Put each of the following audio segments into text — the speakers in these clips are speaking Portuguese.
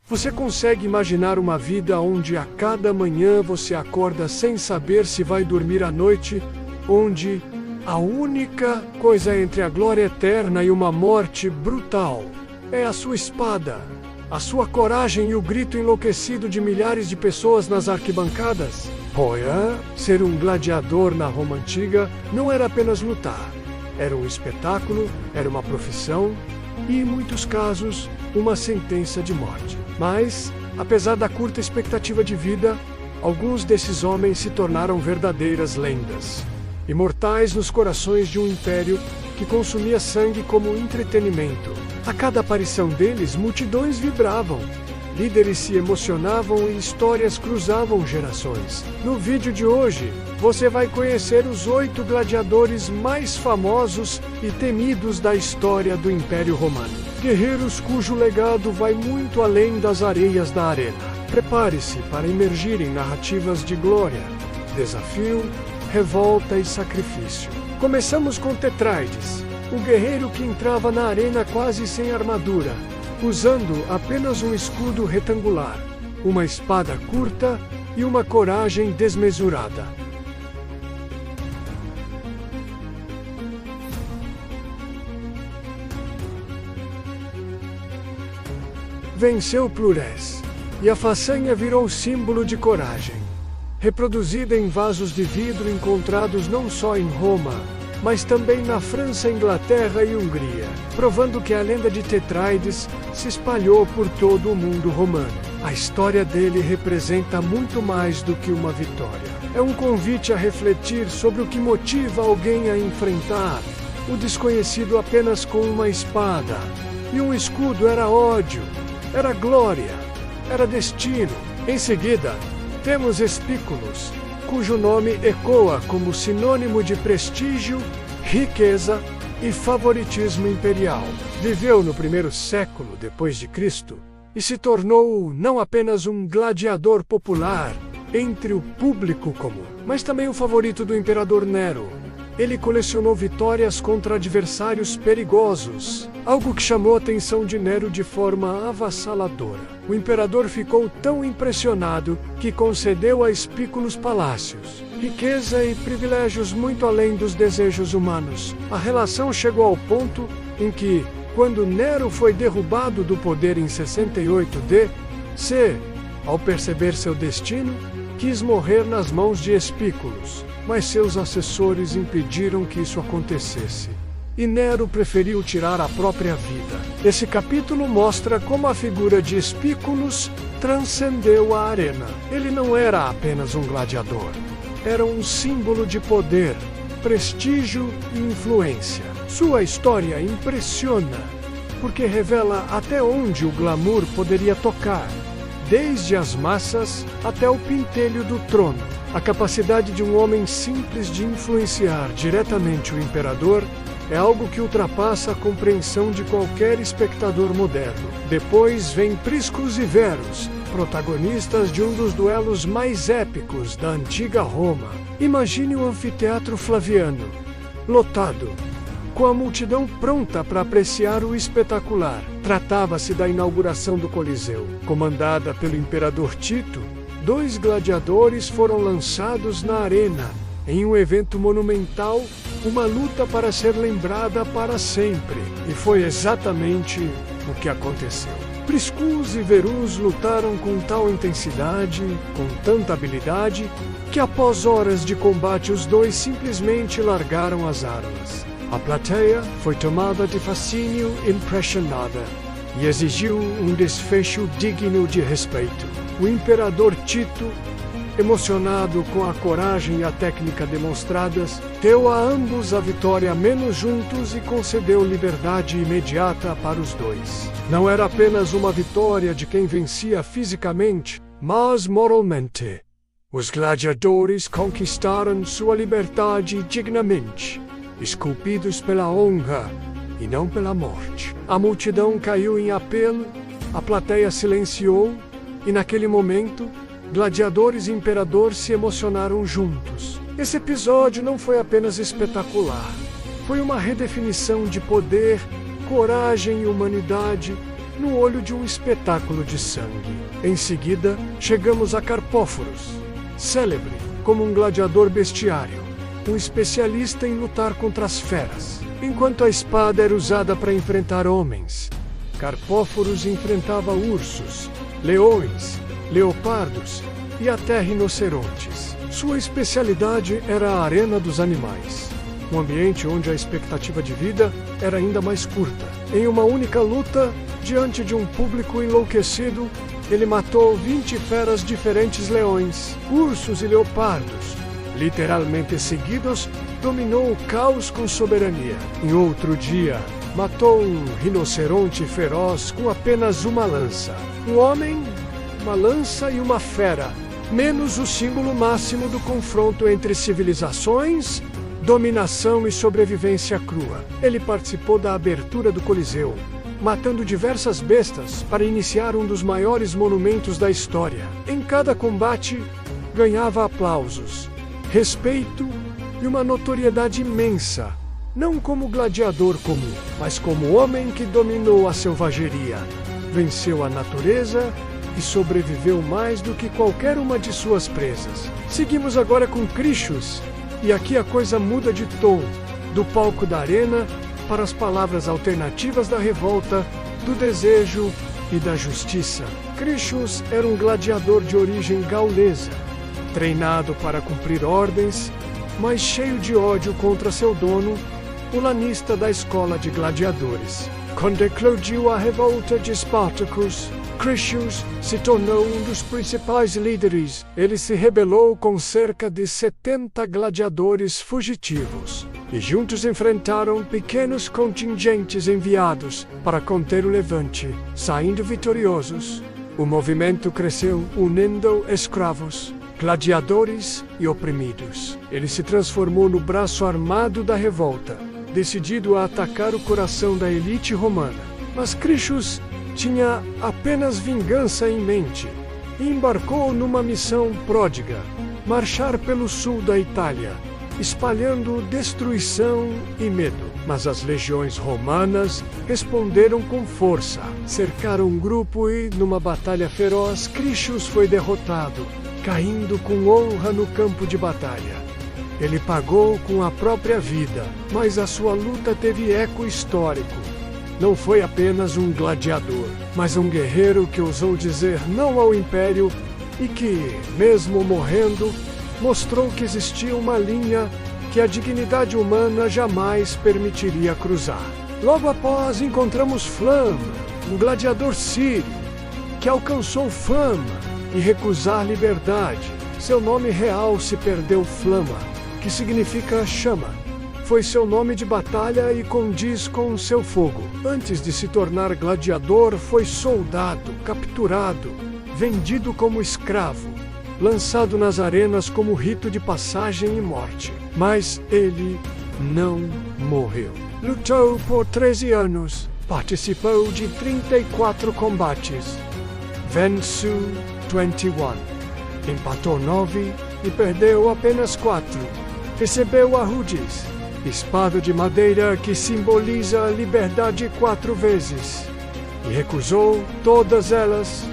Você consegue imaginar uma vida onde a cada manhã você acorda sem saber se vai dormir à noite, onde a única coisa entre a glória eterna e uma morte brutal é a sua espada, a sua coragem e o grito enlouquecido de milhares de pessoas nas arquibancadas? Olha, ser um gladiador na Roma Antiga não era apenas lutar. Era um espetáculo, era uma profissão e, em muitos casos, uma sentença de morte. Mas, apesar da curta expectativa de vida, alguns desses homens se tornaram verdadeiras lendas. Imortais nos corações de um império que consumia sangue como entretenimento. A cada aparição deles, multidões vibravam. Líderes se emocionavam e histórias cruzavam gerações. No vídeo de hoje, você vai conhecer os 8 gladiadores mais famosos e temidos da história do Império Romano. Guerreiros cujo legado vai muito além das areias da arena. Prepare-se para emergir em narrativas de glória, desafio, revolta e sacrifício. Começamos com Tetraides, o guerreiro que entrava na arena quase sem armadura, usando apenas um escudo retangular, uma espada curta e uma coragem desmesurada. Venceu Plures, e a façanha virou símbolo de coragem, reproduzida em vasos de vidro encontrados não só em Roma, mas também na França, Inglaterra e Hungria, provando que a lenda de Tetraides se espalhou por todo o mundo romano. A história dele representa muito mais do que uma vitória. É um convite a refletir sobre o que motiva alguém a enfrentar o desconhecido apenas com uma espada. E um escudo era ódio, era glória, era destino. Em seguida, temos Espículos, cujo nome ecoa como sinônimo de prestígio, riqueza e favoritismo imperial. Viveu no primeiro século depois de Cristo e se tornou não apenas um gladiador popular entre o público comum, mas também o favorito do imperador Nero. Ele colecionou vitórias contra adversários perigosos, algo que chamou a atenção de Nero de forma avassaladora. O imperador ficou tão impressionado que concedeu a Espículos palácios, riqueza e privilégios muito além dos desejos humanos. A relação chegou ao ponto em que, quando Nero foi derrubado do poder em 68 d.C., ao perceber seu destino, quis morrer nas mãos de Espículos, mas seus assessores impediram que isso acontecesse. E Nero preferiu tirar a própria vida. Esse capítulo mostra como a figura de Espículos transcendeu a arena. Ele não era apenas um gladiador. Era um símbolo de poder, prestígio e influência. Sua história impressiona, porque revela até onde o glamour poderia tocar, desde as massas até o pentelho do trono. A capacidade de um homem simples de influenciar diretamente o imperador é algo que ultrapassa a compreensão de qualquer espectador moderno. Depois vem Priscus e Verus, protagonistas de um dos duelos mais épicos da antiga Roma. Imagine o anfiteatro Flaviano, lotado, com a multidão pronta para apreciar o espetacular. Tratava-se da inauguração do Coliseu. Comandada pelo imperador Tito, 2 gladiadores foram lançados na arena, em um evento monumental, uma luta para ser lembrada para sempre. E foi exatamente o que aconteceu. Priscus e Verus lutaram com tal intensidade, com tanta habilidade, que após horas de combate os dois simplesmente largaram as armas. A plateia foi tomada de fascínio impressionada e exigiu um desfecho digno de respeito. O imperador Tito, emocionado com a coragem e a técnica demonstradas, deu a ambos a vitória menos juntos e concedeu liberdade imediata para os dois. Não era apenas uma vitória de quem vencia fisicamente, mas moralmente. Os gladiadores conquistaram sua liberdade dignamente, esculpidos pela honra e não pela morte. A multidão caiu em apelo, a plateia silenciou, e naquele momento, gladiadores e imperador se emocionaram juntos. Esse episódio não foi apenas espetacular. Foi uma redefinição de poder, coragem e humanidade, no olho de um espetáculo de sangue. Em seguida, chegamos a Carpóforos, célebre como um gladiador bestiário, um especialista em lutar contra as feras. Enquanto a espada era usada para enfrentar homens, Carpóforos enfrentava ursos, leões, leopardos e até rinocerontes. Sua especialidade era a arena dos animais, um ambiente onde a expectativa de vida era ainda mais curta. Em uma única luta, diante de um público enlouquecido, ele matou 20 feras diferentes, leões, ursos e leopardos. Literalmente seguidos, dominou o caos com soberania. Em outro dia, matou um rinoceronte feroz com apenas uma lança. Um homem, uma lança e uma fera, menos o símbolo máximo do confronto entre civilizações, dominação e sobrevivência crua. Ele participou da abertura do Coliseu, matando diversas bestas para iniciar um dos maiores monumentos da história. Em cada combate, ganhava aplausos, respeito e uma notoriedade imensa, não como gladiador comum, mas como homem que dominou a selvageria, venceu a natureza e sobreviveu mais do que qualquer uma de suas presas. Seguimos agora com Crixus, e aqui a coisa muda de tom, do palco da arena para as palavras alternativas da revolta, do desejo e da justiça. Crixus era um gladiador de origem gaulesa, treinado para cumprir ordens, mas cheio de ódio contra seu dono, o lanista da escola de gladiadores. Quando eclodiu a revolta de Spartacus, Crixus se tornou um dos principais líderes. Ele se rebelou com cerca de 70 gladiadores fugitivos, e juntos enfrentaram pequenos contingentes enviados para conter o levante, saindo vitoriosos. O movimento cresceu unindo escravos, gladiadores e oprimidos. Ele se transformou no braço armado da revolta, decidido a atacar o coração da elite romana. Mas Crixus tinha apenas vingança em mente e embarcou numa missão pródiga: marchar pelo sul da Itália, espalhando destruição e medo. Mas as legiões romanas responderam com força, cercaram um grupo e, numa batalha feroz, Crixus foi derrotado, caindo com honra no campo de batalha. Ele pagou com a própria vida, mas a sua luta teve eco histórico. Não foi apenas um gladiador, mas um guerreiro que ousou dizer não ao império e que, mesmo morrendo, mostrou que existia uma linha que a dignidade humana jamais permitiria cruzar. Logo após, encontramos Flama, um gladiador sírio, que alcançou fama e recusar liberdade. Seu nome real se perdeu, Flama, que significa chama. Foi seu nome de batalha e condiz com seu fogo. Antes de se tornar gladiador, foi soldado, capturado, vendido como escravo, lançado nas arenas como rito de passagem e morte. Mas ele não morreu. Lutou por 13 anos, participou de 34 combates, venceu 21, empatou 9 e perdeu apenas 4. Recebeu a Rudis, espada de madeira que simboliza a liberdade 4 vezes, e recusou todas elas.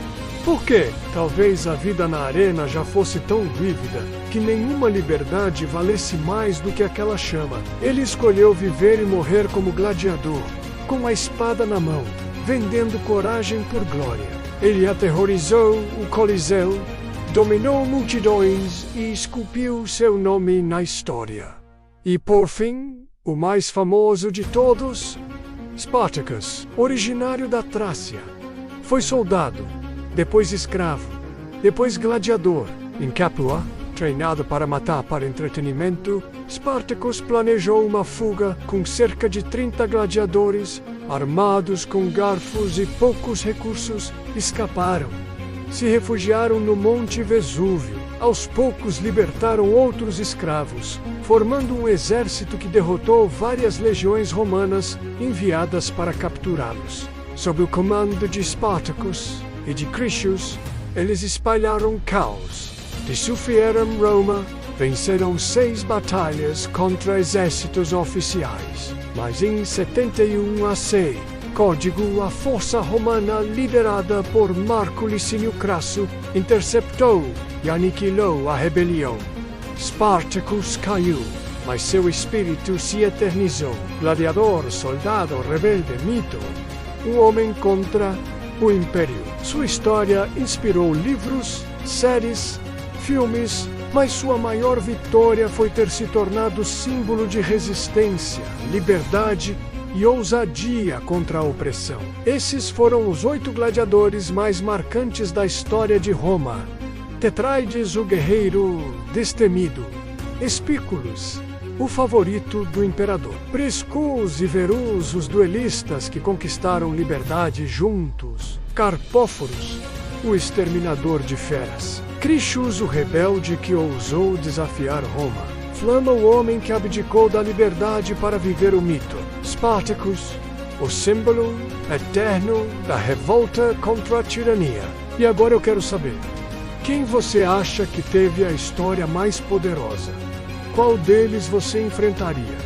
Por quê? Talvez a vida na arena já fosse tão vívida que nenhuma liberdade valesse mais do que aquela chama. Ele escolheu viver e morrer como gladiador, com a espada na mão, vendendo coragem por glória. Ele aterrorizou o Coliseu, dominou multidões e esculpiu seu nome na história. E por fim, o mais famoso de todos, Spartacus, originário da Trácia. Foi soldado, depois escravo, depois gladiador. Em Capua, treinado para matar para entretenimento, Spartacus planejou uma fuga com cerca de 30 gladiadores, armados com garfos e poucos recursos, escaparam. Se refugiaram no Monte Vesúvio. Aos poucos libertaram outros escravos, formando um exército que derrotou várias legiões romanas enviadas para capturá-los. Sob o comando de Spartacus e de Crixus, eles espalharam caos, desafiaram Roma, venceram 6 batalhas contra exércitos oficiais. Mas em 71 AC, código, a força romana liderada por Marco Licínio Crasso interceptou e aniquilou a rebelião. Spartacus caiu, mas seu espírito se eternizou. Gladiador, soldado, rebelde, mito. O homem contra o Império. Sua história inspirou livros, séries, filmes, mas sua maior vitória foi ter se tornado símbolo de resistência, liberdade e ousadia contra a opressão. Esses foram os 8 gladiadores mais marcantes da história de Roma. Tetraides, o guerreiro destemido. Espículos, o favorito do imperador. Priscus e Verus, os duelistas que conquistaram liberdade juntos. Carpóforos, o exterminador de feras. Crixus, o rebelde que ousou desafiar Roma. Flama, o homem que abdicou da liberdade para viver o mito. Spartacus, o símbolo eterno da revolta contra a tirania. E agora eu quero saber, quem você acha que teve a história mais poderosa? Qual deles você enfrentaria,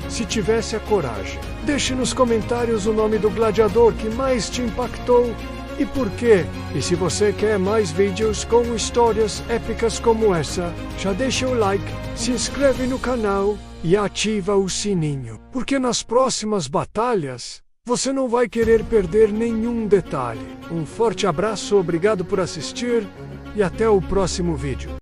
se tivesse a coragem? Deixe nos comentários o nome do gladiador que mais te impactou e por quê. E se você quer mais vídeos com histórias épicas como essa, já deixa o like, se inscreve no canal e ativa o sininho. Porque nas próximas batalhas, você não vai querer perder nenhum detalhe. Um forte abraço, obrigado por assistir e até o próximo vídeo.